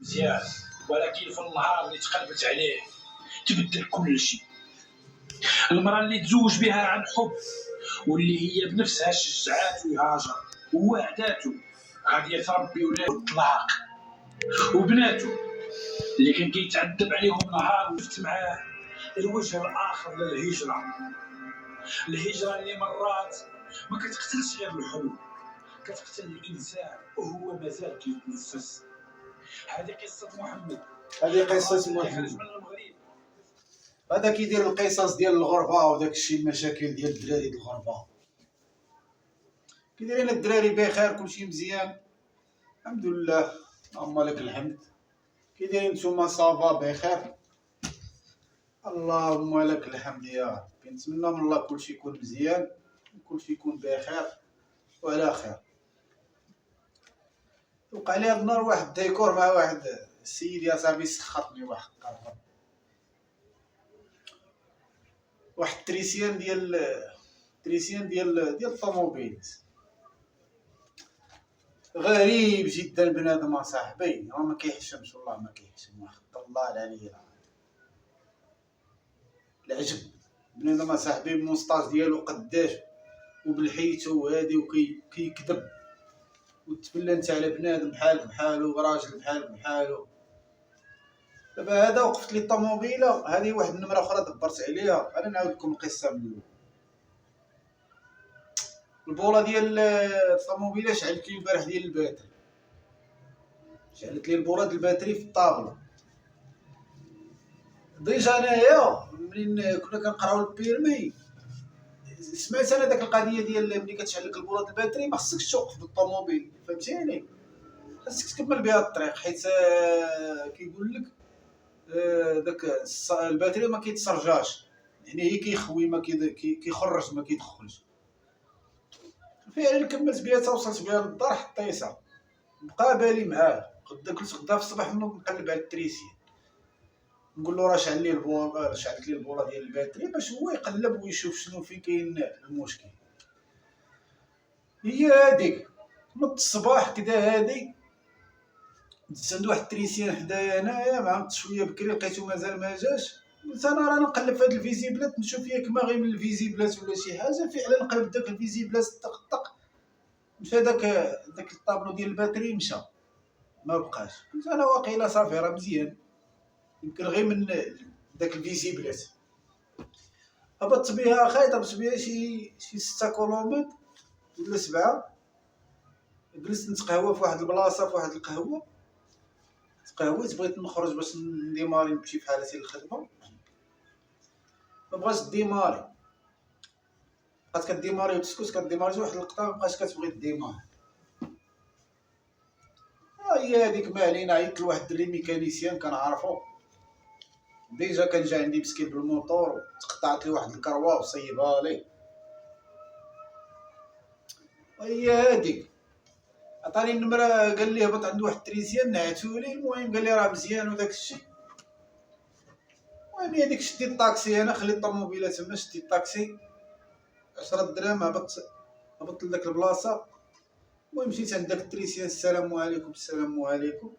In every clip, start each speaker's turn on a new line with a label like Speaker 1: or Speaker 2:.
Speaker 1: مزيان، ولكن في النهار اللي تقلبت عليه تبدل كل شيء. المرأة اللي تزوج بها عن حب واللي هي بنفسها شجعاته يهاجر ووعداته غادي تربي ولاده الطلاق، وبناته اللي كان كيتعذب عليهم نهار وشفت معاه الوجه الاخر للهجره. الهجره اللي مرات ما كتقتلش غير الحب، كتقتل الانسان وهو مازال كيتنفس. هذه قصه محمد،
Speaker 2: هذه قصه
Speaker 1: اللي
Speaker 2: محمد.
Speaker 1: خرج من المغرب.
Speaker 2: هذا كيدير القصص ديال الغربه وداك الشيء، المشاكل ديال الدراري د الغربه. كي دايرين الدراري؟ بخير، كلشي مزيان الحمد لله، اللهم لك الحمد. كي دايرين نتوما؟ صافا بخير، اللهم لك الحمد يا رب. نتمنى من الله كلشي يكون مزيان وكلشي يكون بخير وعلى خير. وقع لي هاد النهار واحد الديكور مع واحد السيد يا صاحبي، سخطني واحد القرار. واحد التريسيان ديال الطوموبيل، غريب جدا بنادم صاحبي، هو ما كيحشمش، والله ما كيحشم، واحد الله العلي العجب. بنادم صاحبي المونستاج ديالو قداش وبالحيتو وهادي وكيكذب وتفلى انت على بنادم بحالك بحالو وراجل بحالك بحالو. دابا هذا وقفت لي الطوموبيله هذه، واحد النمره اخرى دبرت عليها. انا نعاود لكم القصه من الاول. البوله ديال الطوموبيله شعلت لي البارح ديال الباتري، شعلت لي البوله ديال الباتري في الطابله. ديجا انايا منين كنا كنقراو البيرمي سمعت انا داك القضيه ديال ملي كتشعل لك البوله ديال الباتري ما خصكش توقف بالطوموبيل، فهمتيني؟ خصك تكمل بها الطريق، حيت كيقول لك داك الباتري ما كيتسرجاش، يعني هي كيخوي ما كيخرج ما كيدخلش. فعلا كملت بها حتى وصلت بها للدار حطيتها، بقى بالي معاه. كنت غدا في الصباح نقلب على التريسي نقول له راه شعل لي البوله، شعلت لي البوله ديال الباتري، باش هو يقلب ويشوف شنو فين كاين المشكل. هي هذيك نوض الصباح كدا هادي، دزت عند واحد التريسيان حدايا انايا، مع شويه بكري لقيتو مازال ما جاش. قلت انا راه نقلب في هاد الفيزيبلات نشوف ياك ما غير من الفيزيبلات ولا شي حاجه. فعلا قلبت داك الفيزيبلات طق مشى داك الطابلو ديال الباتري مشى ما بقاش. قلت انا واقيلا صافي راه مزيان، يمكن غير من داك الفيزيبلات. هبطت بها اخاي، ضربت بها شي 6 كيلومتر ولا 7. جلست نتقهوى في واحد البلاصه، في واحد القهوه تقهويت، بغيت نخرج باش نديماري نمشي في حالتي للخدمه، ما بغاش ديماري. بقات كديماري وتسكت، كديماري واحد اللقطه ما بقاش كتبغي ديماري. هي هذيك ما علينا. عيطت لواحد الدري ميكانيسيان كنعرفو، ديجا كان جا عندي مسكين بالموطور، تقطعت لي واحد الكروه وصيبها لي. هي هذيك عطاني النمره، قال لي هبط عند واحد التريسيان نعتولي. المهم قال لي راه مزيان وداك الشيء. المهم هذيك شديت الطاكسي، انا خليت الطوموبيله تما، شديت الطاكسي 10 دراهم، هبطت لداك البلاصه. المهم مشيت عند داك التريسيان، السلام عليكم. السلام عليكم.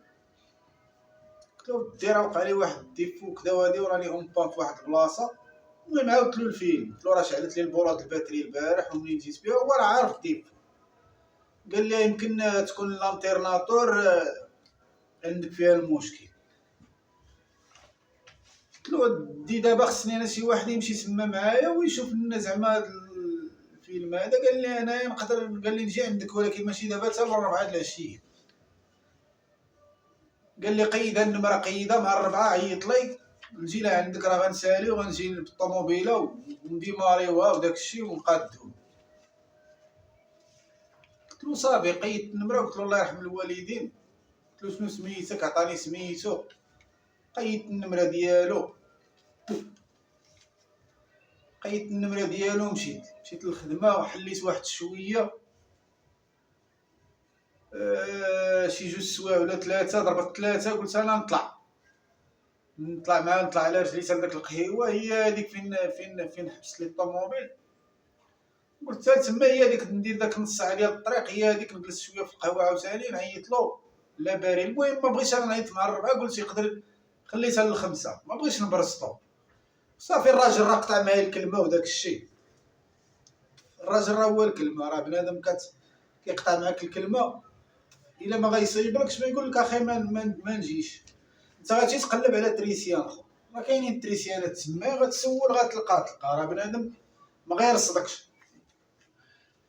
Speaker 2: قلت له ودي راه وقع لي واحد الديفو كدا وهادي وراني اون بان في واحد البلاصه. المهم عاودت له الفيلم، قلت له راه شعلت لي البوله د الباتري البارح ومنين جيت بها هو راه عارف الديفو. قال لي يمكن تكون الانترناتور عندك فيها المشكل. قلت له دي دابا خصني انا شي واحد يمشي تما معايا ويشوف لنا زعما هذا الفيلم هذا. قال لي انايا نقدر، قال لي نجي عندك ولكن ماشي دابا حتى 4 د العشيه. قال لي قيدها النمره، قيدها مع 4 عيط لي نجي لعندك، راه غنسالي وغنجي بالطوموبيله ونديماريوها وداك الشيء ونقادو. قلت له صافي، قيدت النمره وقلت له الله يرحم الوالدين. قلت له شنو سميتك؟ عطاني سميتو، قيدت النمره ديالو، مشيت للخدمه وحليت واحد شويه، شي 2 سوايع ولا 3. ضربت 3 قلت انا نطلع معاه، نطلع على رجلي حتى لداك القهيوه. هي هذيك فين حبست لي الطوموبيل. قلت تما هي هذيك ندير داك نص ساعه ديال الطريق، هي هذيك نجلس شويه في القهوه عاوتاني نعيط له. لا باري. المهم ما بغيتش انا نعيط مع الربعه، قلت يقدر خليتها للخمسه، ما بغيتش نبرسطو. صافي الراجل راه قطع معايا الكلمه وداك الشيء. الراجل راه هو الكلمه، راه بنادم كيقطع معاك الكلمه الا ما غيصيبلكش ما يقول لك اخي ما نجيش. انت غاتمشي تقلب على تريسيان خو، راه كاينين تريسيانات تما غتسول غتلقى راه بنادم ما غيرصدكش.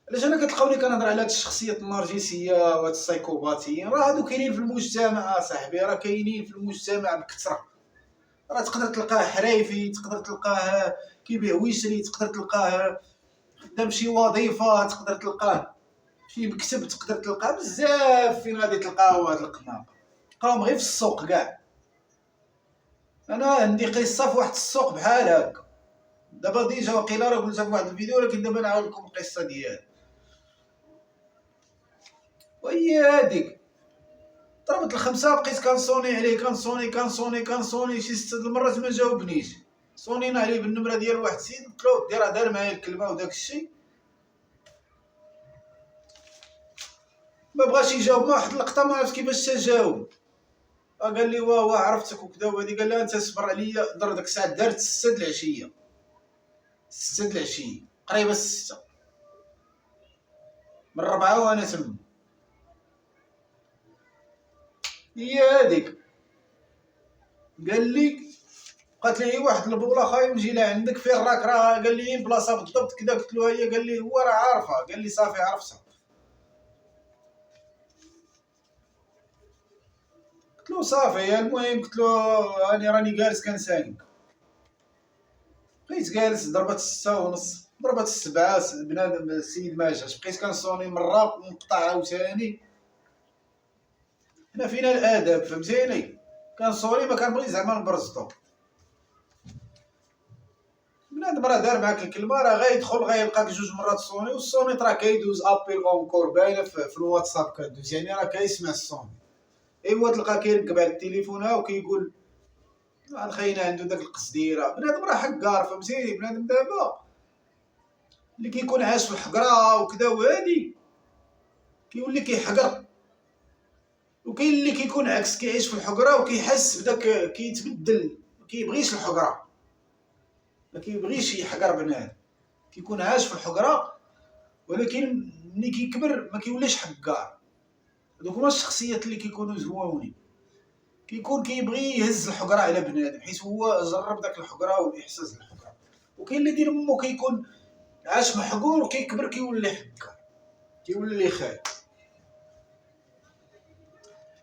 Speaker 2: علاش انا كتلقاوني كنهضر على هاد الشخصيات النرجسيه وهاد السايكوباتيين؟ راه هادو كاينين في المجتمع اصاحبي، راه كاينين في المجتمع بكثره. راه تقدر تلقاه حريفي، تقدر تلقاه كيبيع ويشري، تقدر تلقاه خدام شي وظيفه، تقدر تلقاه شي مكتب، تقدر تلقاه بزاف. فين غادي تلقاو هاد القناق؟ تلقاهم غير في السوق كاع. انا عندي قصه في واحد السوق بحال هكا، دابا ديجا وقيلا راه قلتها في واحد الفيديو، ولكن دابا نعاود لكم القصه ديالي. وهي هاديك ضربت الخمسه، بقيت كنصوني عليه، كنصوني شي 6 المرات ما جاوبنيش. صونينا عليه بالنمره ديال واحد السيد، قلت له ودي راه دار معايا الكلمه وداك الشيء، ما بغاش يجاوب. ما واحد اللقطه ما عرفت كيفاش تجاوب، قال لي واه عرفتك وكذا وهادي. قال لها انت صبر عليا، دار داك الساعه دارت 6 العشيه، 6 العشيه قريبه 6 من 4 وانا تما. هي هاديك قال لي، قالت لي واحد البوله خايب نجي لعندك فين راك؟ راه قال لي بلاصه بالضبط كذا. قلت له هي. قال لي هو راه عارفها. قال لي صافي عرفتها. قلت له صافي. المهم قلت له راني جالس كنساينك. بقيت جالس، ضربت 6:30، ضربت 7، بنادم السيد ما جاش. بقيت كنصوني مره ونقطع عاوتاني. حنا فينا الاداب فهمتيني، كنصوني ما كنبغي زعما نبرزطو. بنادم راه دار معاك الكلمه راه غيدخل غيلقاك 2 مرات صوني، والصونيت راه كيدوز ابيل اونكور باينه في الواتساب كدوز، يعني راه كيسمع الصوني. ايوا تلقاه كيركب على التليفون وكيقول الخاينه عنده داك القصديره. بنادم راه حكار فهمتيني. بنادم دابا اللي كيكون عاش في الحقره وكذا وهادي كيولي كيحقر، وكاين اللي كيكون عكس، كيعيش في الحقره وكيحس بداك كيتبدل، ما كيبغيش الحقره، ما كيبغيش يحقر بنادم. كيكون عاش في الحقره ولكن ملي كيكبر ما كيوليش حقار. هذوك هما الشخصيات اللي كيكونوا زويونين. كيكون كيبغي يهز الحقره على بنادم حيت هو جرب داك الحقره والاحساس ديال الحقره. وكاين اللي دير مو كيكون عاش محقور وكيكبر كيولي حقار، كيولي خايب.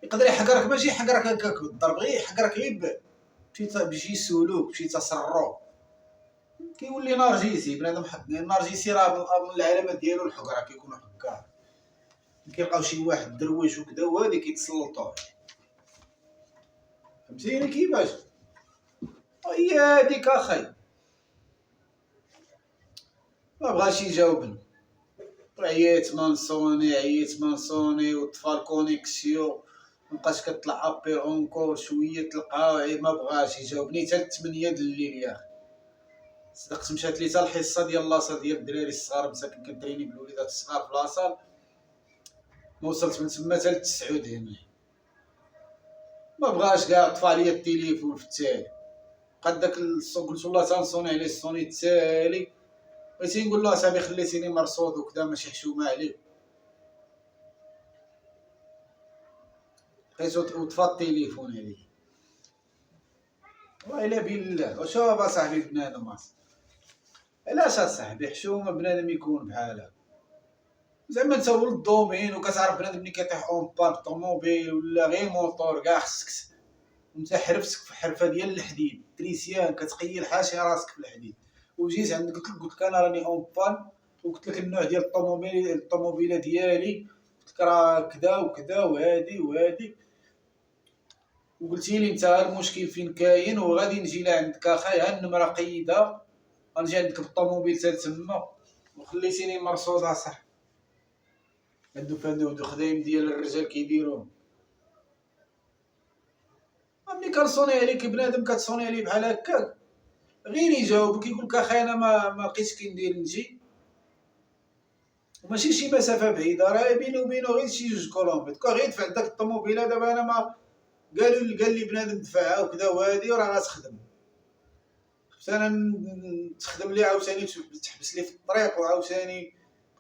Speaker 2: يقدر يحقرك، ماشي يحقرك هكاك بالضرب، غير يحقرك غير بشي سلوك بشي تصرف. كيولي نرجسي بنادم. النرجسي راه من العلامات ديالو الحقره، كيكونوا حقار. كيلقاو شي واحد درويش وكذا وهادي كيتسلطوا عليه. فهمتيني كيفاش؟ هي هاديك اخي ما بغاش يجاوبني. عييت مانسوني وطفى كونيكسيون، مبقاش كطلع ابي اونكور شويه تلقاو ما بغاش يجاوبني حتى 8 د الليل. يا اخي صدقت مشات لي حتى الحصه ديال لاصال ديال الدراري الصغار، مساكن كنتريني بالوليدات الصغار في لاصال، ما وصلت من تما حتى ل9 هنا. ما بغاش كاع، طفى عليا التليفون في التالي. بقى داك الصوت قلت والله تنصوني عليه الصوني التالي، بغيتي نقول له اصاحبي خليتيني مرصود وكذا ماشي حشومه عليك. بقيت وطفى التليفون عليا. وإلا بالله وشوف اصاحبي بنادم علاش اصاحبي حشومه بنادم يكون بحال هكا؟ زعما انت ولد دومين وكتعرف بنادم ملي كيطيح اون بان طوموبيل ولا غير موطور كاع خصك وانت حرفتك في حرفه ديال الحديد تريسيان كتقيل حاشي راسك في الحديد، وجيت عندك قلت لك انا راني اون بان، وقلت لك النوع ديال الطوموبيله ديالي، قلت لك راه كذا وكذا وهادي وقلتي لي انت المشكل فين كاين وغادي نجي لعندك اخاي. ها النمره قيدها غنجي عندك بالطوموبيل حتى تما، وخليتيني مرصود اصاحبي. هادو خدايم ديال الرجال كيديروهم. ملي كنصوني عليك بنادم كتصوني عليه بحال هكاك غير يجاوب كيقول لك اخي انا ما لقيتش كي ندير نجي. وماشي شي مسافه بعيده، راه بيني وبينو غير شي 2 كيلومتر، غير يدفع داك الطوموبيله. دابا انا ما قال لي بنادم دفعها وكذا وهادي وراه غتخدم، خفت انا تخدم لي عاوتاني تحبس لي في الطريق وعاوتاني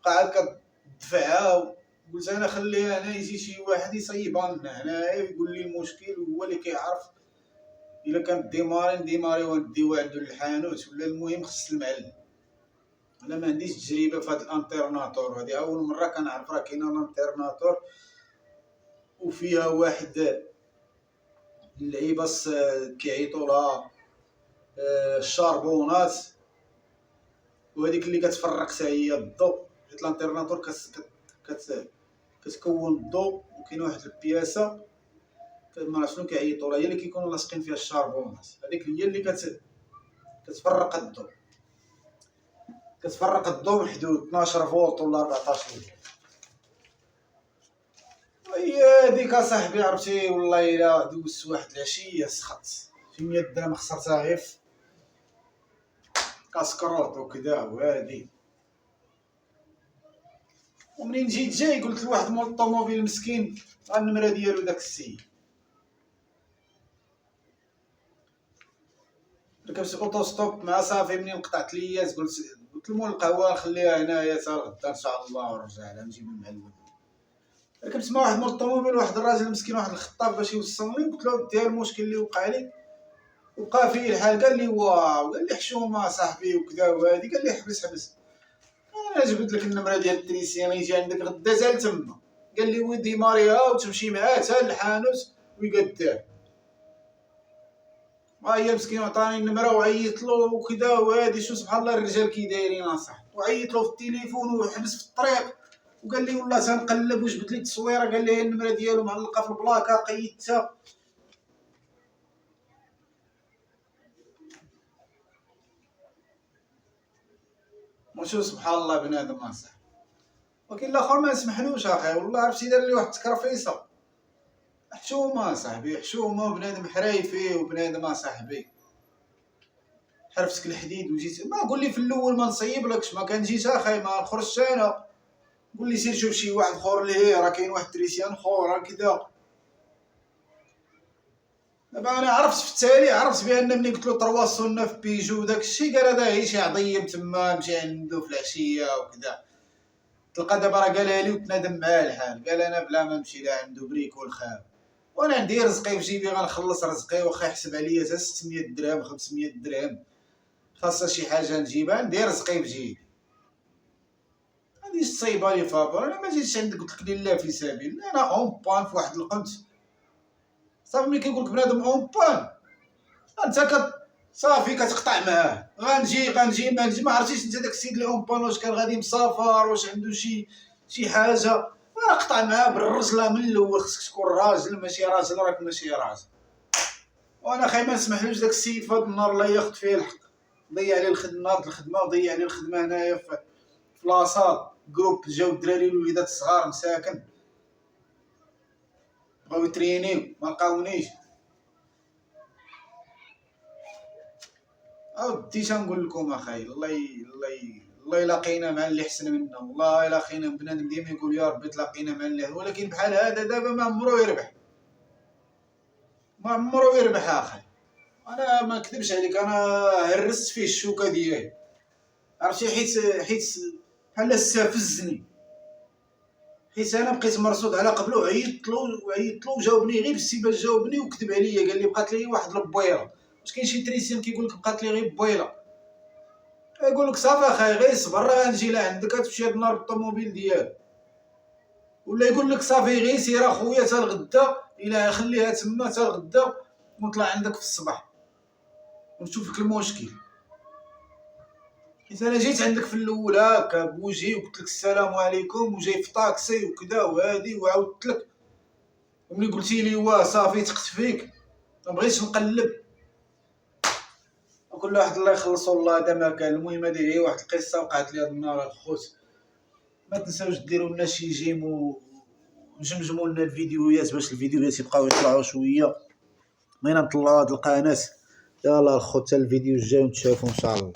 Speaker 2: بقى عاد كتدفعها. قلت انا خليها هنا، يجي شي واحد يصيبها لنا هنايا ويقول لي المشكل، وهو اللي كيعرف الا كانت نديماريو نديوها عنده للحانوت، ولا المهم خص المعلم. انا ما عنديش تجربه في هاد الانترناتور هادي، اول مره كنعرف راه كاينه الانترناتور وفيها واحد اللعيبه كيعيطوا لها الشاربونات، وهذيك اللي كتفرق حتى هي الضوء، حيت الانترناتور كتكون الضوء، وكاين واحد البياسه ما شنو كيعيطوا لها، هي اللي كيكونوا لاصقين فيها الشاربونات، هذيك هي اللي كتفرق الضوء. كتفرق الضوء حدود 12 فولت ولا 14 فولت. هي هذيك اصاحبي عرفتي، والله الا دوزت واحد العشيه سخط في 100 درهم خسرتها غير في كاسكروط وكذا وهادي. ومنين جيت جاي قلت لواحد مول الطوموبيل مسكين النمره ديالو داك السيد، ركبت الاوتو ستوب مع صافي. منين قطعت ليات قلت لمول القهوه نخليها هنايا حتى غدا ان شاء الله ونرجع لها نجيب المعلم. ركبت مع واحد مول الطوموبيل، واحد الراجل مسكين، واحد الخطاب باش يوصلني. قلت له ودي المشكل اللي وقع لي، وبقى فيه الحال. قال لي واو، قال لي حشومه صاحبي وكذا وهادي. قال لي حبس انا جبت لك النمره ديال التريسيان يجي عندك غدا زال تما. قال لي ودي ماريها وتمشي معاه حتى للحانوت ويقداه. هي مسكين عطاني النمره وعيط له وكذا وهادي. شو سبحان الله الرجال كي دايرين اصاحبي. وعيط له في التليفون وحبس في الطريق، وقال لي والله تنقلب وجبت لي التصويره. قال لي النمره ديالو معلقه في البلاكه قيدتها. وشو سبحان الله بنادم اصاحبي. وكاين الاخر ما نسمحلوش اخي، والله عرفتي دار لي واحد التكرفيصه. حشومه صاحبي، حشومه، وبنادم حرايفي وبنادم اصاحبي. حرفتك الحديد وجيت ما قول لي في الاول ما نصيبلكش، ما كنجيش اخي ما نخرجش انا. قول لي سير شوف شي واحد اخر اللي راه كاين واحد تريسيان اخر كذا. دابا انا عرفت في التالي، عرفت بان ملي قلت له ترواصلنا في بيجو وداك الشيء، قال هذا هي شي عضيم تما مشي عنده في العشيه وكذا. تلقى دابا راه قالها لي وتنادم معاه الحال. قال انا بلا ما نمشي لا عنده بريك والخاو، وانا عندي رزقي في جيبي غنخلص رزقي، واخا يحسب عليا حتى 600 درهم 500 درهم خاصها شي حاجه نجيبها، عندي رزقي في جيبي. غاديش تصايبها لي فابور. انا ما جيتش عندك قلت لك لا في سبيل الله، انا اون بان في واحد القنت صافي. ملي كيقول لك بنادم اون بان انت صافي كتقطع معاه. غنجي ما نجي، ما عرفتيش انت داك السيد اللي اون بان واش كان غادي مسافر، واش عنده شي حاجه. قطع معاه بالرجله من الاول. خصك تكون راجل، ماشي راجل راك ماشي راجل. وانا خاي ما نسمحلوش داك السيد في هذا النهار الله ياخذ فيه الحق. ضيع عليه الخدمه وضيع عليه الخدمه هنايا في لاصال جروب. جاو الدراري الوليدات الصغار مساكن بغاو يترينيو ما لقاونيش. اودي تنقول لكم اخاي، الله يلاقينا مع اللي احسن منا. والله الا لقينا بنادم ديما يقول يا ربي تلاقينا مع اللي، ولكن بحال هذا دابا ما عمرو يربح، ما عمرو يربح اخي. انا ما نكذبش عليك، انا هرست فيه الشوكه ديالي عرفتي، حيت بحال استفزني، حيت انا بقيت مرصود على قبله. وعيطت له وجاوبني غير بالسيبه، جاوبني وكذب عليا. قال لي بقات لي واحد البويره. واش كاين شي تريسيان كيقول لك بقات لي غير بويله؟ يقول لك صافي اخاي غير صبر راه غنجي لعندك تمشي هاد النهار بالطوموبيل ديالك، ولا يقول لك صافي غير سير اخويا حتى الغدا، الا خليها تما حتى الغدا ونطلع عندك في الصباح ونشوف لك المشكل. حيت انا جيت عندك في الاول هكا بوجهي وقلت لك السلام عليكم وجاي في طاكسي وكذا وهادي وعاودت لك، وملي قلتي لي واه صافي تقت فيك ما بغيتش نقلب. وكل واحد الله يخلصو الله هذا ما كان. المهم هذه هي واحد القصه وقعت لي هذا النهار الخوت. ما تنساوش ديروا لنا شي جيم وجمجموا لنا الفيديوهات باش الفيديوهات يبقاو يطلعوا شويه. بغينا نطلعوا هاد القناه. يلا الخوت، الفيديو الجاي ونتشافوا ان شاء الله.